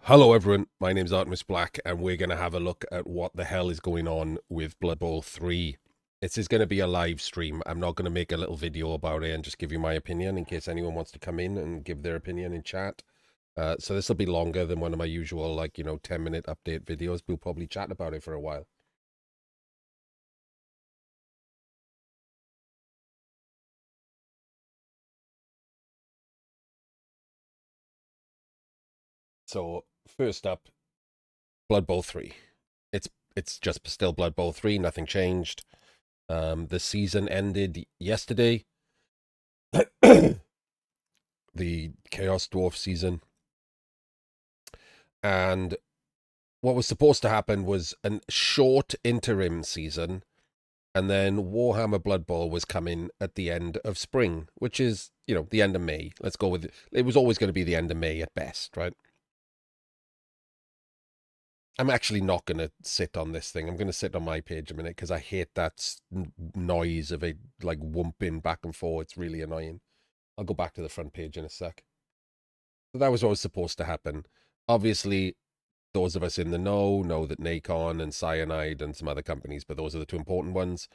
Hello everyone, my name's Artemis Black and we're going to have a look at what the hell is going on with Blood Bowl 3. This is going to be a live stream. I'm not going to make a little video about it and just give you my opinion in case anyone wants to come in and give their opinion in chat. So this will be longer than one of my usual 10-minute update videos. We'll probably chat about it for a while. So first up, Blood Bowl 3. It's just still Blood Bowl 3, nothing changed. The season ended yesterday. The Chaos Dwarf season. And what was supposed to happen was a short interim season, and then Warhammer Blood Bowl was coming at the end of spring, which is, the end of May. Let's go with it. It was always going to be the end of May at best, right? I'm actually not going to sit on this thing. I'm going to sit on my page a minute because I hate that noise of it like whooping back and forth. It's really annoying. I'll go back to the front page in a sec. So that was what was supposed to happen. Obviously, those of us in the know that Nacon and Cyanide and some other companies, but those are the two important ones,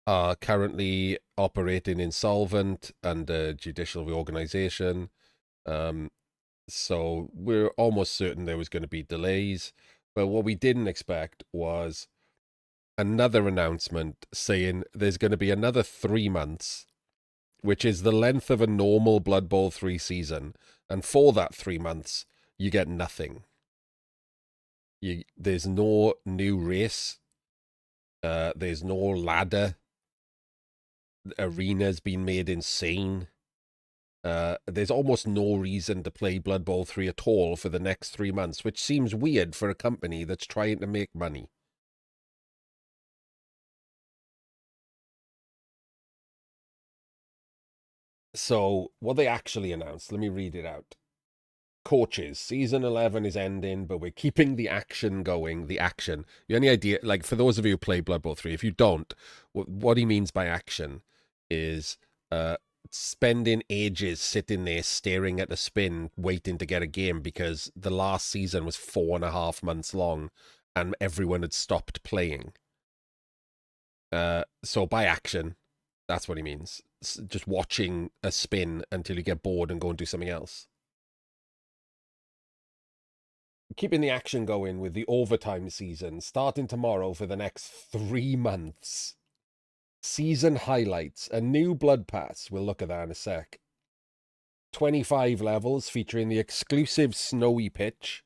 are currently operating insolvent under judicial reorganization. So we're almost certain there was going to be delays. But what we didn't expect was another announcement saying there's going to be another 3 months, which is the length of a normal Blood Bowl 3 season. And for that 3 months, you get nothing. There's no new race. There's no ladder. The arena's been made insane. There's almost no reason to play Blood Bowl 3 at all for the next 3 months, which seems weird for a company that's trying to make money. So, what they actually announced, let me read it out. Coaches, season 11 is ending, but we're keeping the action going. The action. You any idea, like, for those of you who play Blood Bowl 3, if you don't, what he means by action is spending ages sitting there staring at a spin, waiting to get a game because the last season was 4.5 months long and everyone had stopped playing. So by action, that's what he means. Just watching a spin until you get bored and go and do something else. Keeping the action going with the overtime season starting tomorrow for the next 3 months. Season highlights, a new blood pass. We'll look at that in a sec. 25 levels featuring the exclusive snowy pitch.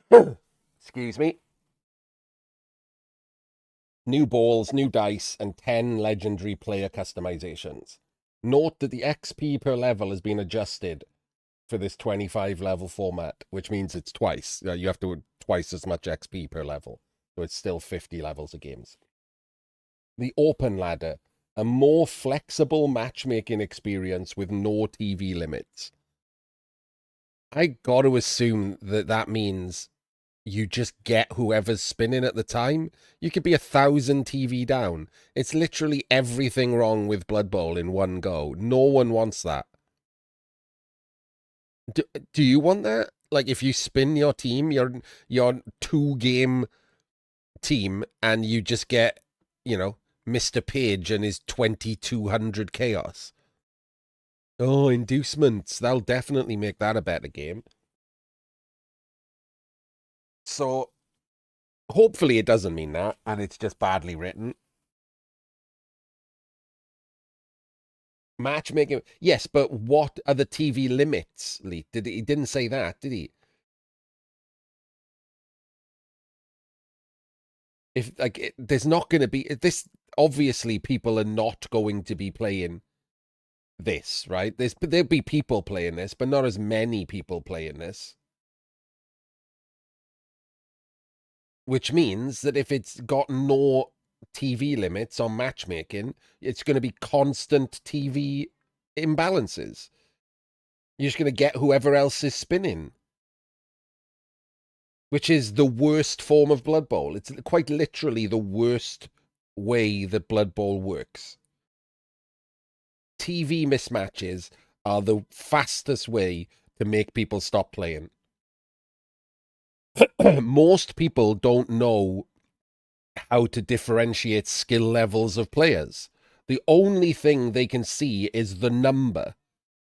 Excuse me. New balls, new dice, and 10 legendary player customizations. Note that the XP per level has been adjusted for this 25 level format, which means it's twice. You have to twice as much XP per level. So it's still 50 levels of games. The open ladder, a more flexible matchmaking experience with no TV limits. I got to assume that that means you just get whoever's spinning at the time. You could be 1,000 TV down. It's literally everything wrong with Blood Bowl in one go. No one wants that. Do you want that? Like, if you spin your team, your 2-game team, and you just get, Mr. Page and his 2,200 chaos. Oh, inducements. That'll definitely make that a better game. So, hopefully it doesn't mean that, and it's just badly written. Matchmaking, yes, but what are the TV limits, Lee? He didn't say that, did he? If there's not going to be this. Obviously, people are not going to be playing this, right? There'll be people playing this, but not as many people playing this. Which means that if it's got no TV limits on matchmaking, it's going to be constant TV imbalances. You're just going to get whoever else is spinning, which is the worst form of Blood Bowl. It's quite literally the worst way that Blood Bowl works. TV mismatches are the fastest way to make people stop playing. Most people don't know how to differentiate skill levels of players. The only thing they can see is the number.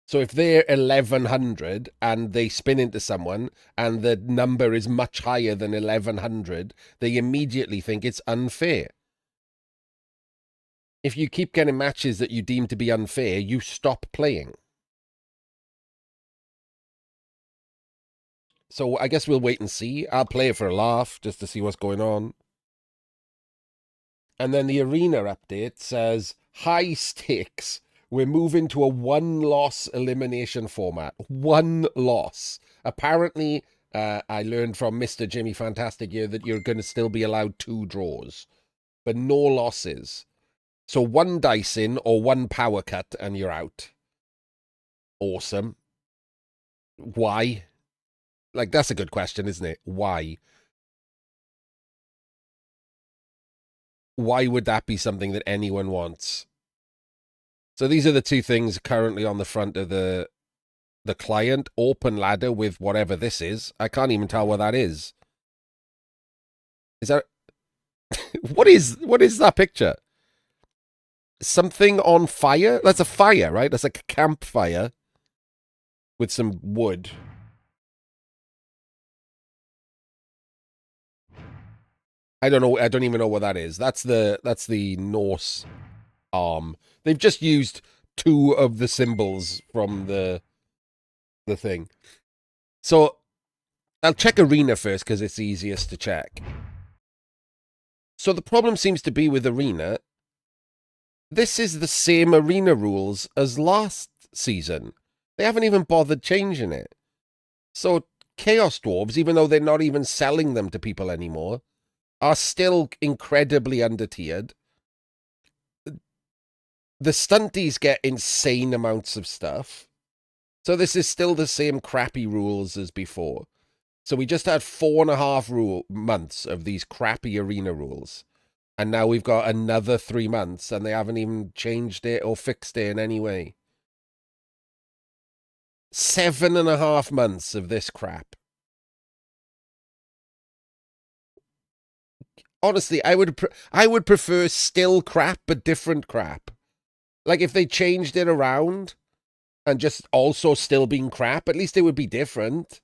So if they're 1100 and they spin into someone and the number is much higher than 1100, they immediately think it's unfair. If you keep getting matches that you deem to be unfair, you stop playing. So I guess we'll wait and see. I'll play it for a laugh just to see what's going on. And then the arena update says high stakes. We're moving to a one-loss elimination format. One loss. Apparently, I learned from Mr. Jimmy Fantastic here that you're going to still be allowed 2 draws, but no losses. So 1 dice in or 1 power cut and you're out. Awesome. Why? Like, that's a good question, isn't it? Why? Why would that be something that anyone wants? So these are the 2 things currently on the front of the client. Open ladder with whatever this is. I can't even tell what that is. Is that what is that picture? Something on fire? That's a fire, right? That's like a campfire with some wood. I don't know. I don't even know what that is. That's the Norse arm. They've just used 2 of the symbols from the thing. So I'll check arena first because it's easiest to check. So the problem seems to be with arena. This is the same arena rules as last season. They haven't even bothered changing it. So Chaos Dwarves, even though they're not even selling them to people anymore, are still incredibly undertiered. The stunties get insane amounts of stuff. So this is still the same crappy rules as before. So we just had 4.5 months of these crappy arena rules. And now we've got another 3 months and they haven't even changed it or fixed it in any way. 7.5 months of this crap. Honestly, I would prefer still crap but different crap. Like if they changed it around and just also still being crap, at least it would be different.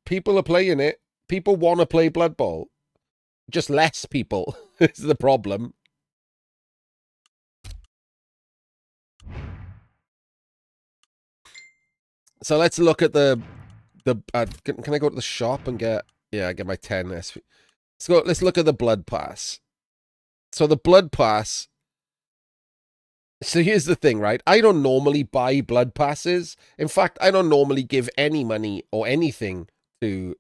People are playing it. People want to play Blood Bowl. Just less people is the problem. So let's look at the can I go to the shop and get my 10 SP. Let's look at the Blood Pass. So the Blood Pass. So here's the thing, right? I don't normally buy Blood Passes. In fact, I don't normally give any money or anything to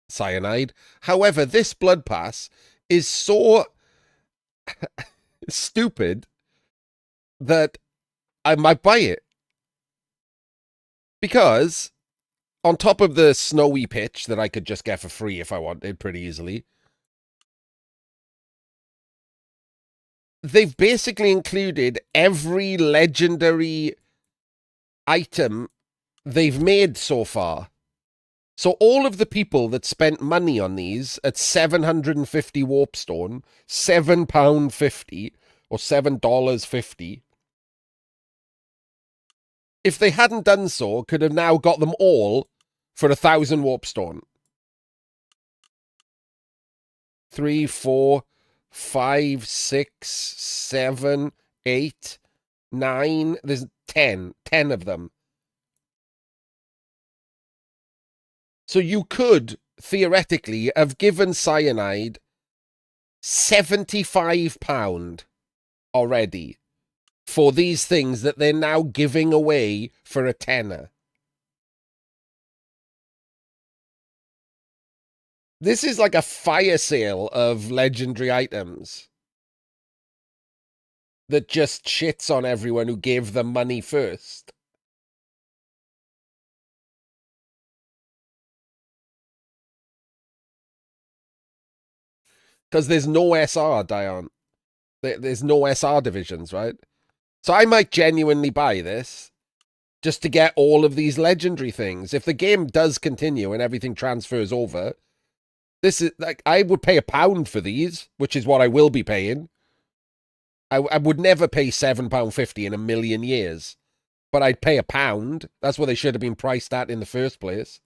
Cyanide. However, this Blood Pass is so stupid that I might buy it. Because on top of the snowy pitch that I could just get for free if I wanted pretty easily, they've basically included every legendary item they've made so far. So all of the people that spent money on these at 750 Warpstone, £7.50 or $7.50, if they hadn't done so, could have now got them all for 1,000 Warpstone. 3, 4, 5, 6, 7, 8, 9. There's 10 of them. So you could theoretically have given Cyanide £75 already for these things that they're now giving away for a tenner. This is like a fire sale of legendary items that just shits on everyone who gave them money first. Because there's no SR, Dion. There's no SR divisions, right? So I might genuinely buy this just to get all of these legendary things. If the game does continue and everything transfers over, this is like I would pay £1 for these, which is what I will be paying. I would never pay £7.50 in a million years, but I'd pay £1. That's what they should have been priced at in the first place.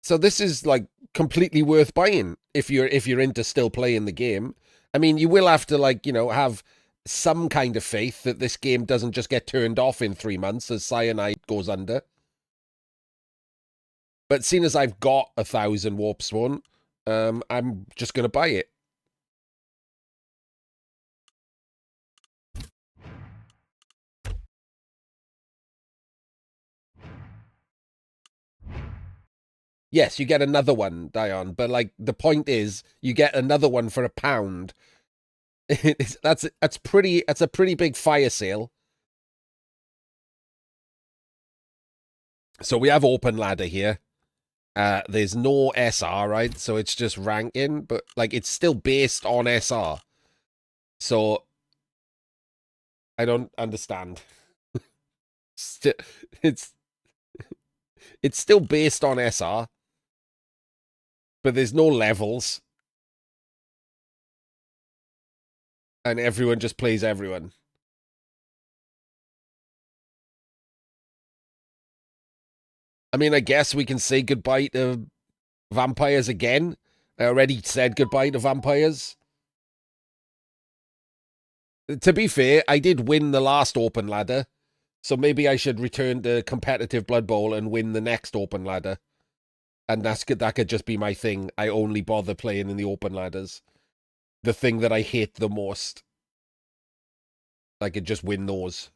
So this is like completely worth buying if you're into still playing the game. I mean, you will have to like, have some kind of faith that this game doesn't just get turned off in 3 months as cyanide goes under. But seeing as I've got 1,000 warp spawn, I'm just gonna buy it. Yes, you get another one, Dion, but like the point is you get another one for £1. That's a pretty big fire sale. So we have open ladder here. There's no SR, right? So it's just ranking, but like it's still based on SR. So I don't understand. It's it's still based on SR, but there's no levels, and everyone just plays everyone. I mean, I guess we can say goodbye to vampires again. I already said goodbye to vampires. To be fair, I did win the last open ladder, so maybe I should return to competitive Blood Bowl and win the next open ladder. And that could just be my thing. I only bother playing in the open ladders. The thing that I hate the most. I could just win those.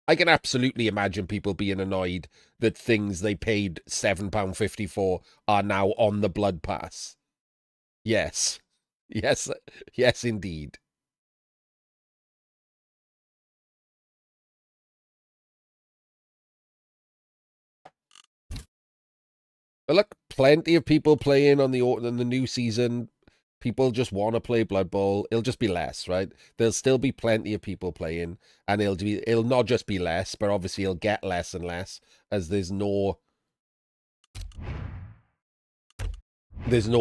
I can absolutely imagine people being annoyed that things they paid £7.50 for are now on the Blood Pass. Yes. Yes. Yes, indeed. But look, plenty of people playing on the new season. People just want to play Blood Bowl. It'll just be less, right? There'll still be plenty of people playing, and it'll not just be less, but obviously it'll get less and less as there's no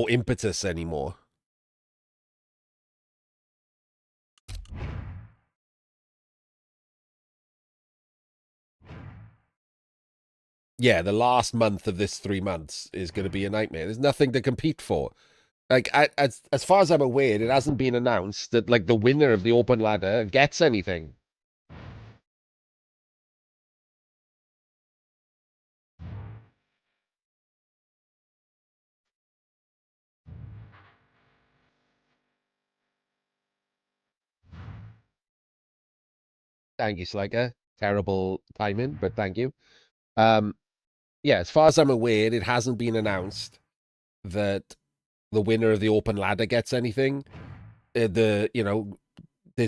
impetus anymore. Yeah, the last month of this 3 months is going to be a nightmare. There's nothing to compete for. Like, as far as I'm aware, it hasn't been announced that like the winner of the open ladder gets anything. Thank you, Slaker. Terrible timing, but thank you. Um, yeah, as far as I'm aware, it hasn't been announced that the winner of the open ladder gets anything. There's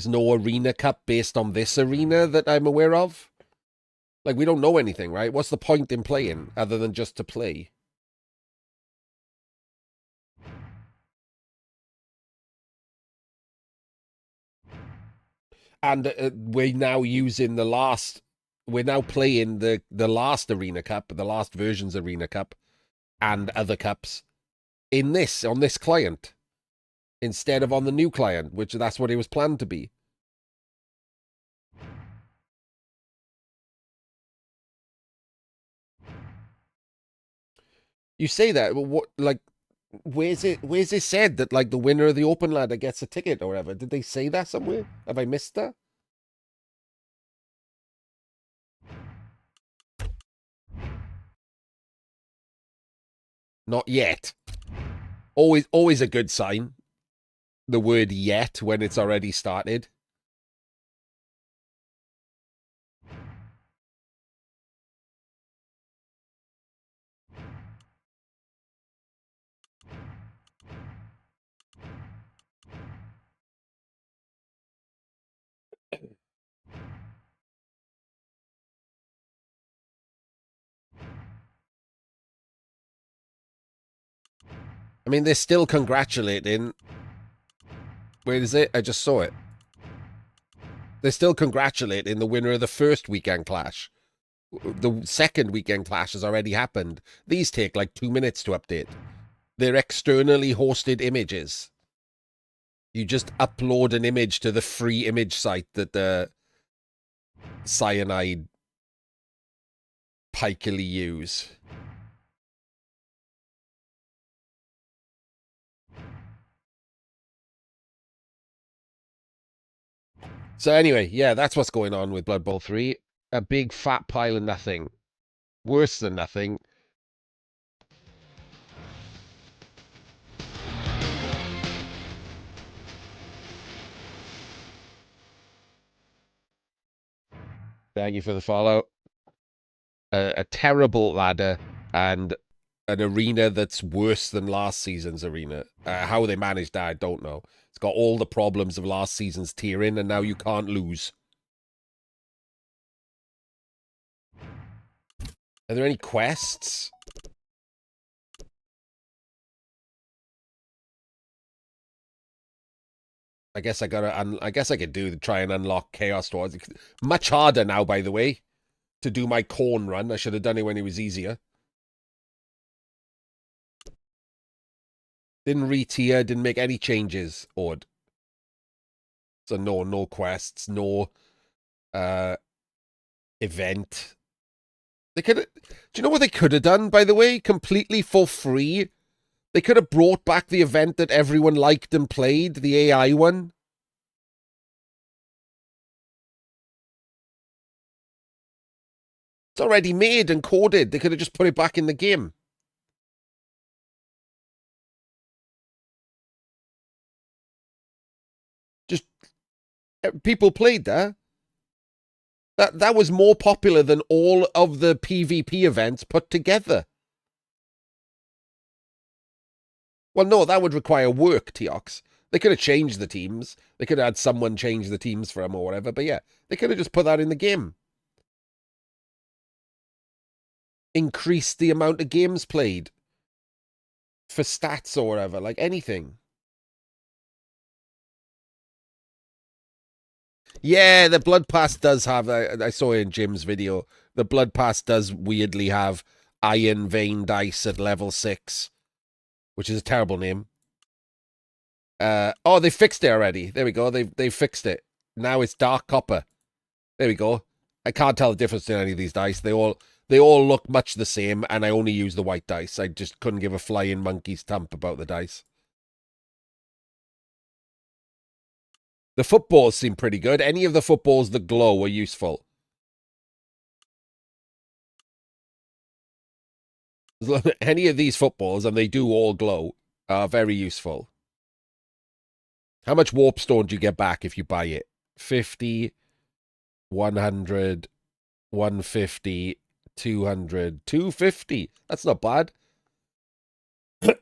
no arena cup based on this arena that I'm aware of. Like, we don't know anything, right? What's the point in playing other than just to play? And we're now playing the last arena cup, the last version's arena cup, and other cups on this client instead of on the new client, which that's what it was planned to be. You say that, but what like where's it said that like the winner of the open ladder gets a ticket or whatever? Did they say that somewhere? Have I missed that? Not yet. Always a good sign. The word yet when it's already started. I mean, they're still congratulating. Where is it? I just saw it. They're still congratulating the winner of the first weekend clash. The second weekend clash has already happened. These take like 2 minutes to update. They're externally hosted images. You just upload an image to the free image site that the Cyanide pikily use. So anyway, yeah, that's what's going on with Blood Bowl 3. A big fat pile of nothing. Worse than nothing. Thank you for the follow. A terrible ladder and an arena that's worse than last season's arena. How they managed that, I don't know. It's got all the problems of last season's tiering, and now you can't lose. Are there any quests? I guess I gotta. I guess I could do to try and unlock Chaos Dwarves. Much harder now, by the way, to do my corn run. I should have done it when it was easier. Didn't re-tier, didn't make any changes, Ord. So no quests, no event. They could. Do you know what they could have done? By the way, completely for free, they could have brought back the event that everyone liked and played, the AI one. It's already made and coded. They could have just put it back in the game. Just people played that. That was more popular than all of the PvP events put together. Well, no, that would require work, Teox. They could have changed the teams. They could have had someone change the teams for them or whatever. But yeah, they could have just put that in the game. Increase the amount of games played for stats or whatever, like anything. Yeah, the Blood Pass does have, I saw it in Jim's video, the Blood Pass does weirdly have Iron Vein Dice at level 6, which is a terrible name. Oh, they fixed it already. There we go. They fixed it. Now it's Dark Copper. There we go. I can't tell the difference in any of these dice. They all look much the same, and I only use the white dice. I just couldn't give a flying monkey's thump about the dice. The footballs seem pretty good. Any of the footballs that glow are useful. Any of these footballs, and they do all glow, are very useful. How much warpstone do you get back if you buy it? 50, 100, 150, 200, 250. That's not bad.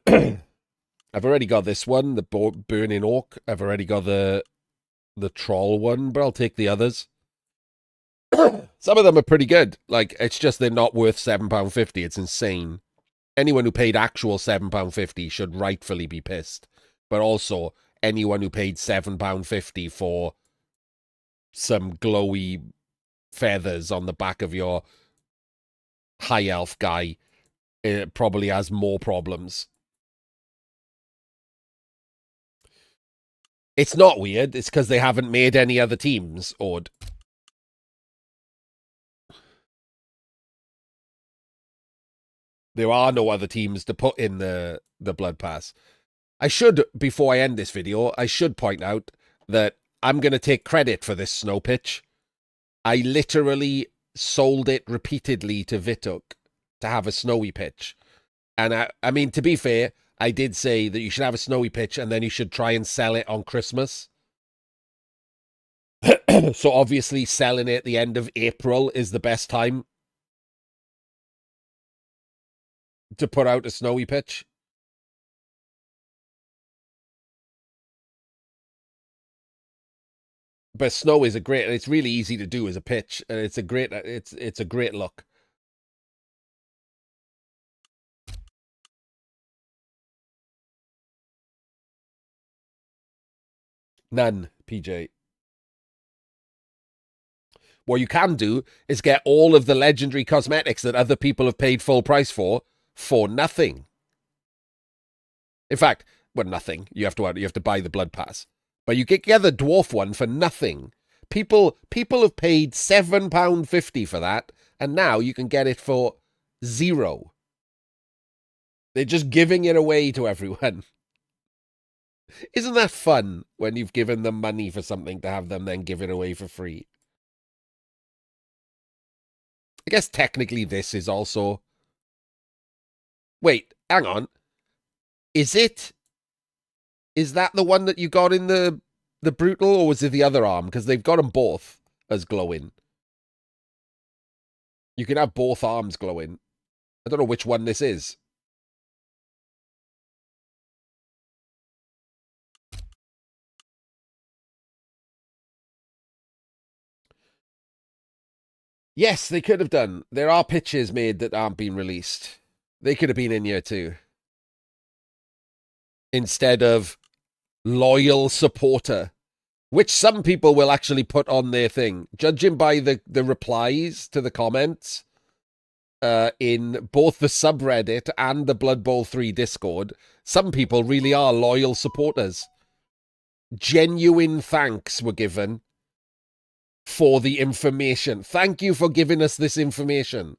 I've already got this one, the Burning Orc. I've already got the Troll one, but I'll take the others. Some of them are pretty good. Like, it's just they're not worth £7.50. It's insane. Anyone who paid actual £7.50 should rightfully be pissed. But also, anyone who paid £7.50 for some glowy feathers on the back of your high elf guy probably has more problems. It's not weird. It's because they haven't made any other teams, Ord. There are no other teams to put in the Blood Pass. I should, before I end this video, I should point out that I'm going to take credit for this snow pitch. I literally sold it repeatedly to Vituk to have a snowy pitch. And I mean, to be fair, I did say that you should have a snowy pitch and then you should try and sell it on Christmas. So obviously selling it at the end of April is the best time to put out a snowy pitch. But snow is a great. It's really easy to do as a pitch, and it's a great. It's a great look. None, PJ. What you can do is get all of the legendary cosmetics that other people have paid full price for nothing. In fact, well, nothing. You have to buy the blood pass, but you get the dwarf one for nothing. People have paid £7.50 for that, and now you can get it for zero. They're just giving it away to everyone. Isn't that fun when you've given them money for something to have them then give it away for free? I guess technically this is also... Wait, hang on. Is that the one that you got in the brutal, or was it the other arm? Because they've got them both as glowing. You can have both arms glowing. I don't know which one this is. Yes, they could have done. There are pitches made that aren't being released. They could have been in here too. Instead of loyal supporter, which some people will actually put on their thing. Judging by the replies to the comments in both the subreddit and the Blood Bowl 3 Discord, some people really are loyal supporters. Genuine thanks were given for the information. Thank you for giving us this information.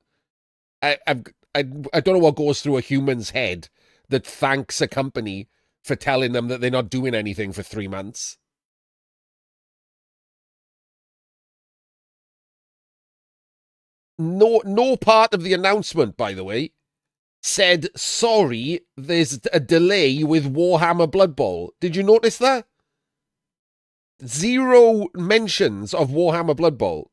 I don't know what goes through a human's head that thanks a company for telling them that they're not doing anything for 3 months. No part of the announcement, by the way, said, sorry, there's a delay with Warhammer Blood Bowl. Did you notice that? Zero mentions of Warhammer Blood Bowl.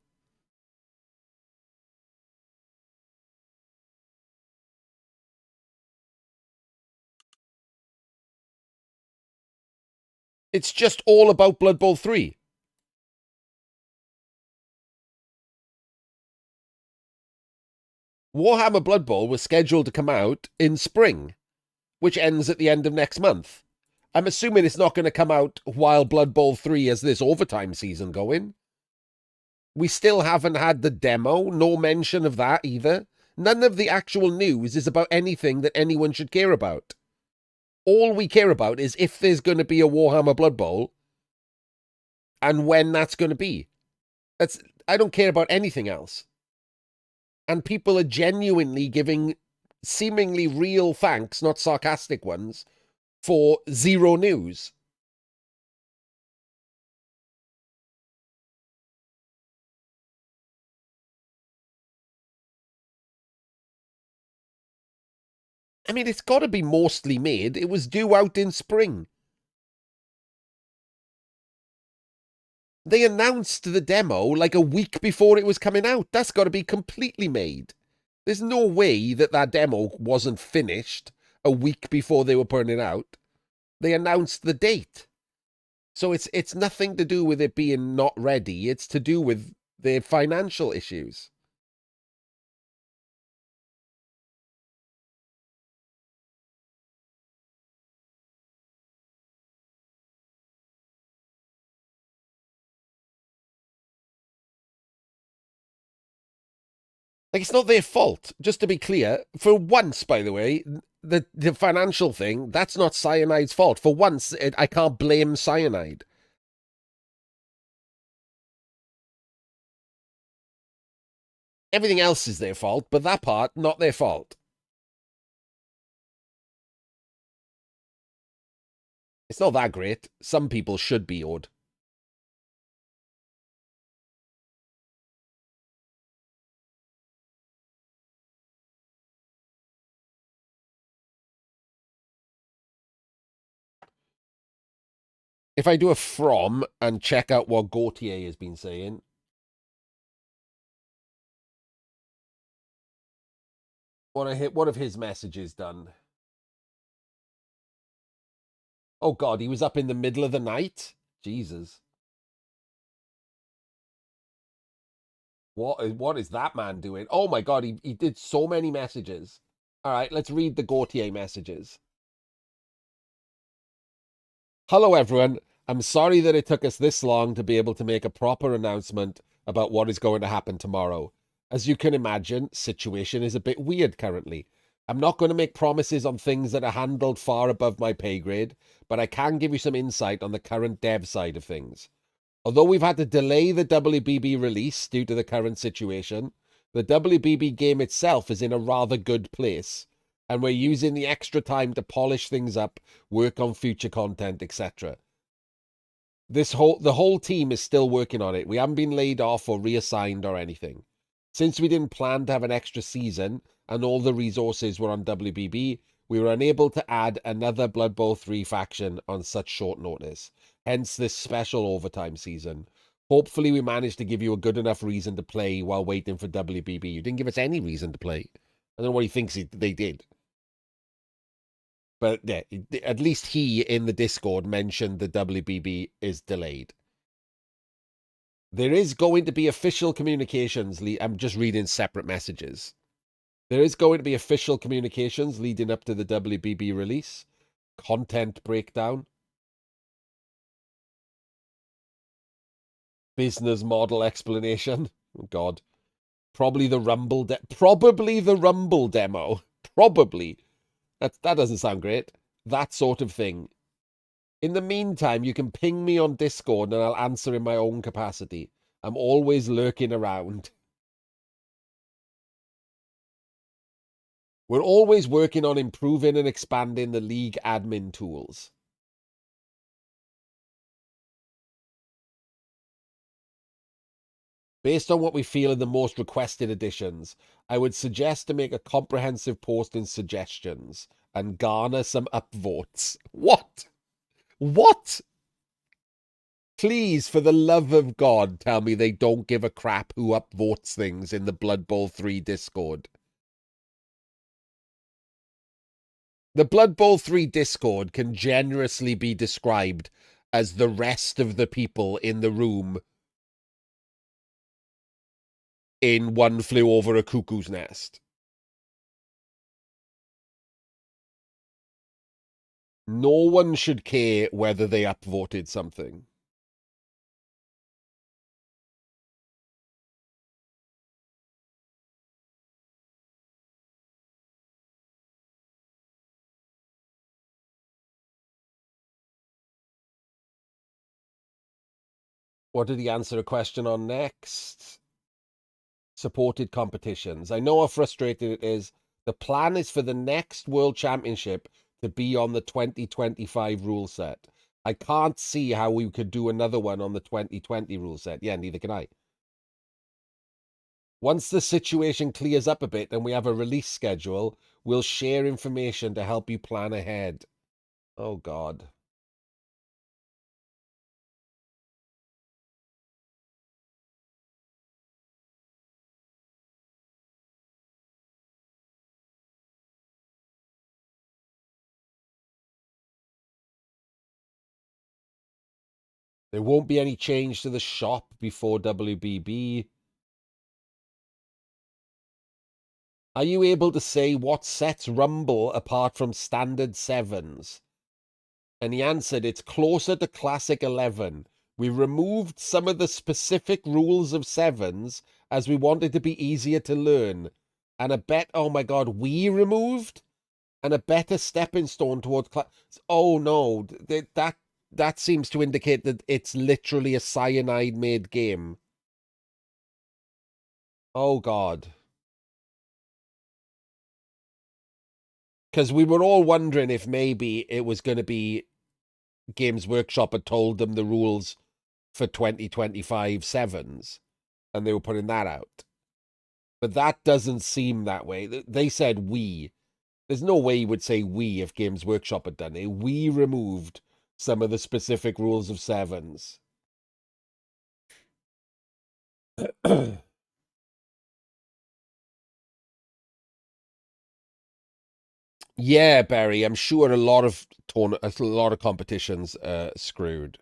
It's just all about Blood Bowl 3. Warhammer Blood Bowl was scheduled to come out in spring, which ends at the end of next month. I'm assuming it's not going to come out while Blood Bowl 3 has this overtime season going. We still haven't had the demo, no mention of that either. None of the actual news is about anything that anyone should care about. All we care about is if there's going to be a Warhammer Blood Bowl and when that's going to be. I don't care about anything else. And people are genuinely giving seemingly real thanks, not sarcastic ones, for zero news. I mean, it's got to be mostly made. It was due out in spring. They announced the demo like a week before it was coming out. That's got to be completely made. There's no way that demo wasn't finished a week before they were putting it out. They announced the date. So it's nothing to do with it being not ready. It's to do with their financial issues. Like, it's not their fault. Just to be clear, for once, by the way, the financial thing, that's not Cyanide's fault. For once, I can't blame Cyanide. Everything else is their fault, but that part, not their fault. It's not that great. Some people should be owed. If I do a from and check out what Gautier has been saying, what have his messages done? Oh God, he was up in the middle of the night? Jesus. What is that man doing? Oh my god, he did so many messages. All right, let's read the Gautier messages. Hello, everyone. I'm sorry that it took us this long to be able to make a proper announcement about what is going to happen tomorrow. As you can imagine, situation is a bit weird currently. I'm not going to make promises on things that are handled far above my pay grade, but I can give you some insight on the current dev side of things. Although we've had to delay the WBB release due to the current situation, the WBB game itself is in a rather good place, and we're using the extra time to polish things up, work on future content, etc. The whole team is still working on it. We haven't been laid off or reassigned or anything. Since we didn't plan to have an extra season and all the resources were on WBB, we were unable to add another Blood Bowl 3 faction on such short notice. Hence this special overtime season. Hopefully we managed to give you a good enough reason to play while waiting for WBB. You didn't give us any reason to play. I don't know what he thinks they did. But yeah, at least he in the Discord mentioned the WBB is delayed. There is going to be official communications. I'm just reading separate messages. There is going to be official communications leading up to the WBB release. Content breakdown. Business model explanation. Oh, God. Probably the Rumble demo. Probably. That doesn't sound great. That sort of thing. In the meantime, you can ping me on Discord and I'll answer in my own capacity. I'm always lurking around. We're always working on improving and expanding the league admin tools. Based on what we feel are the most requested additions, I would suggest to make a comprehensive post in suggestions and garner some upvotes. What? What? Please, for the love of God, tell me they don't give a crap who upvotes things in the Blood Bowl 3 Discord. The Blood Bowl 3 Discord can generously be described as the rest of the people in the room in One Flew Over a Cuckoo's Nest. No one should care whether they upvoted something. What did he answer a question on next? Supported competitions. I know how frustrating it is. The plan is for the next World Championship to be on the 2025 rule set. I can't see how we could do another one on the 2020 rule set. Yeah, neither can I. Once the situation clears up a bit and we have a release schedule, we'll share information to help you plan ahead. Oh, God. There won't be any change to the shop before WBB. Are you able to say what sets Rumble apart from standard 7s? And he answered, it's closer to Classic 11. We removed some of the specific rules of 7s as we wanted to be easier to learn. And oh my God, we removed? And a better stepping stone towards oh no, that seems to indicate that it's literally a cyanide-made game. Oh God. Because we were all wondering if maybe it was going to be Games Workshop had told them the rules for 2025 sevens, and they were putting that out. But that doesn't seem that way. They said we. There's no way you would say we if Games Workshop had done it. We removed some of the specific rules of sevens. Yeah, Barry, I'm sure a lot of competitions screwed.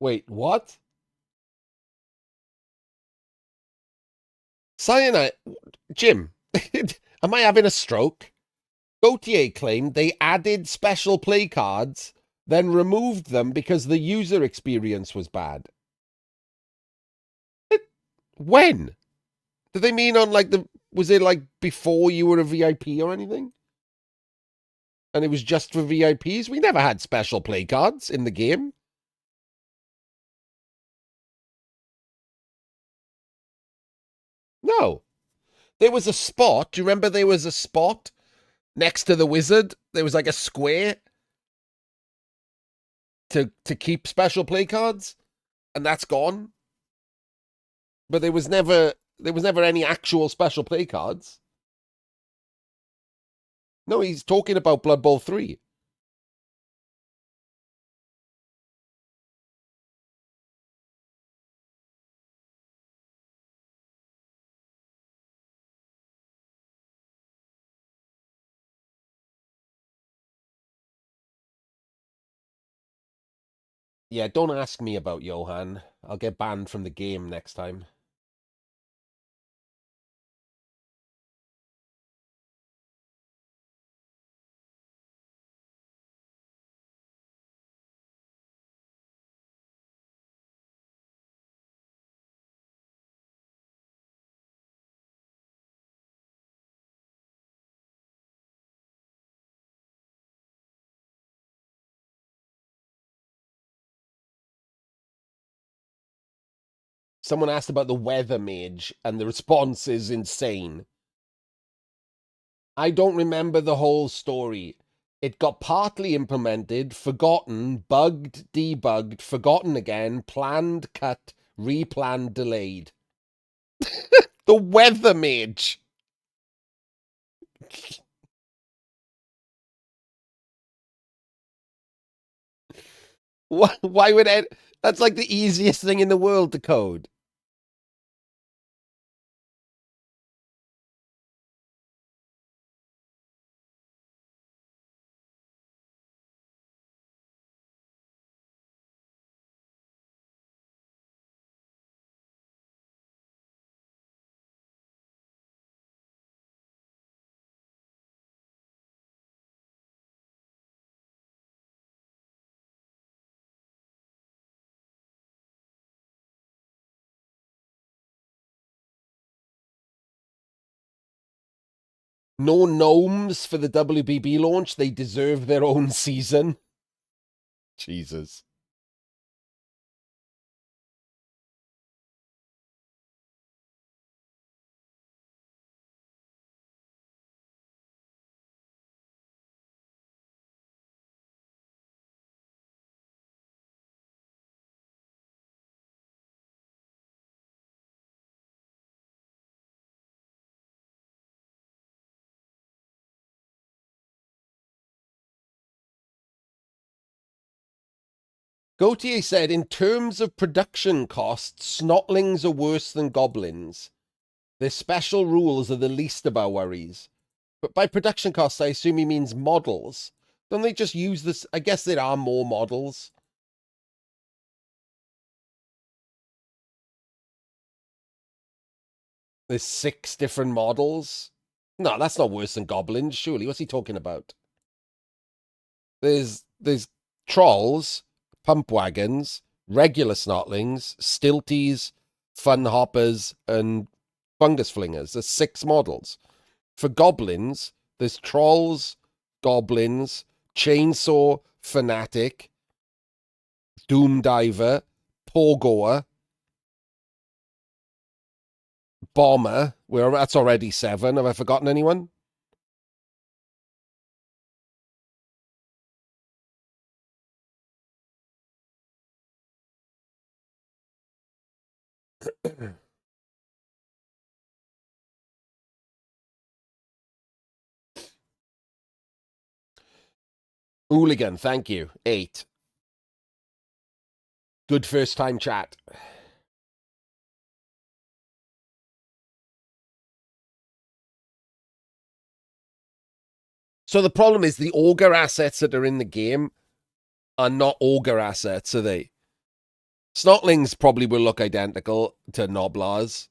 Wait, what? Cyanide? Jim, am I having a stroke? Gautier claimed they added special play cards, then removed them because the user experience was bad. When? Do they mean on like the... Was it like before you were a VIP or anything? And it was just for VIPs? We never had special play cards in the game. No. There was a spot. Do you remember there was a spot next to the wizard? There was like a square to keep special play cards, and that's gone. But there was never any actual special play cards. No, he's talking about Blood Bowl 3. Yeah, don't ask me about Johan. I'll get banned from the game next time. Someone asked about the weather mage, and the response is insane. I don't remember the whole story. It got partly implemented, forgotten, bugged, debugged, forgotten again, planned, cut, replanned, delayed. The weather mage. Why would it? That's like the easiest thing in the world to code. No gnomes for the WBB launch. They deserve their own season. Jesus. Gautier said, in terms of production costs, snotlings are worse than goblins. Their special rules are the least of our worries. But by production costs, I assume he means models. Don't they just use this? I guess there are more models. There's 6 different models. No, that's not worse than goblins, surely. What's he talking about? There's trolls, pump wagons, regular snotlings, stilties, fun hoppers, and fungus flingers. There's 6 models. For goblins, there's trolls, goblins, chainsaw, fanatic, doom diver, pawgoer, bomber. Well, that's already 7. Have I forgotten anyone? Hooligan, thank you. 8. Good first time chat. So the problem is the ogre assets that are in the game are not ogre assets, are they? Snotlings probably will look identical to Noblars,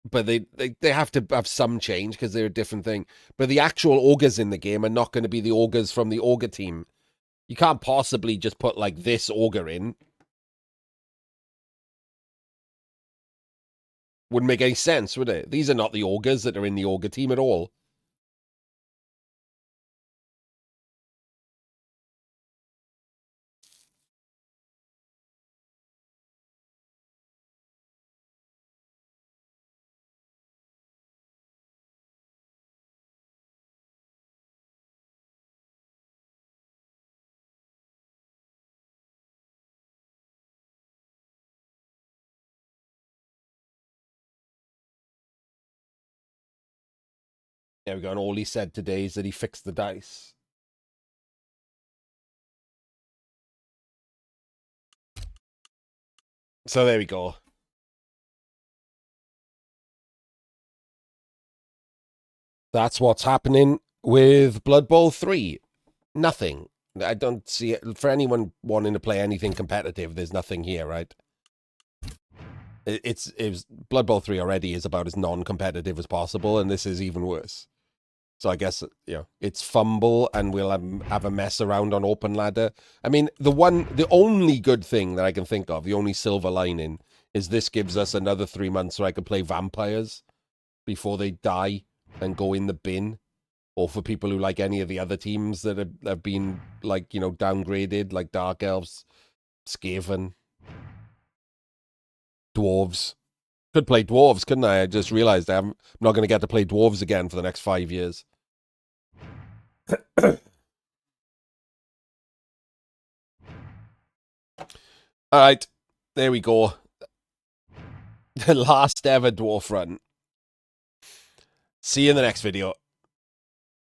but they have to have some change because they're a different thing. But the actual ogres in the game are not going to be the ogres from the ogre team. You can't possibly just put, like, this ogre in. Wouldn't make any sense, would it? These are not the ogres that are in the ogre team at all. There we go. And all he said today is that he fixed the dice. So there we go. That's what's happening with Blood Bowl 3. Nothing. I don't see it. For anyone wanting to play anything competitive, there's nothing here, right? It's Blood Bowl 3 already is about as non-competitive as possible, and this is even worse. So I guess, you know, it's fumble, and we'll have a mess around on open ladder. I mean, the only good thing that I can think of, the only silver lining, is this gives us another 3 months so I can play vampires before they die and go in the bin. Or for people who like any of the other teams that have been, like, you know, downgraded, like Dark Elves, Skaven, Dwarves. Could play Dwarves, couldn't I? I just realized I'm not going to get to play Dwarves again for the next 5 years. All right, there we go. The last ever Dwarf run. See you in the next video.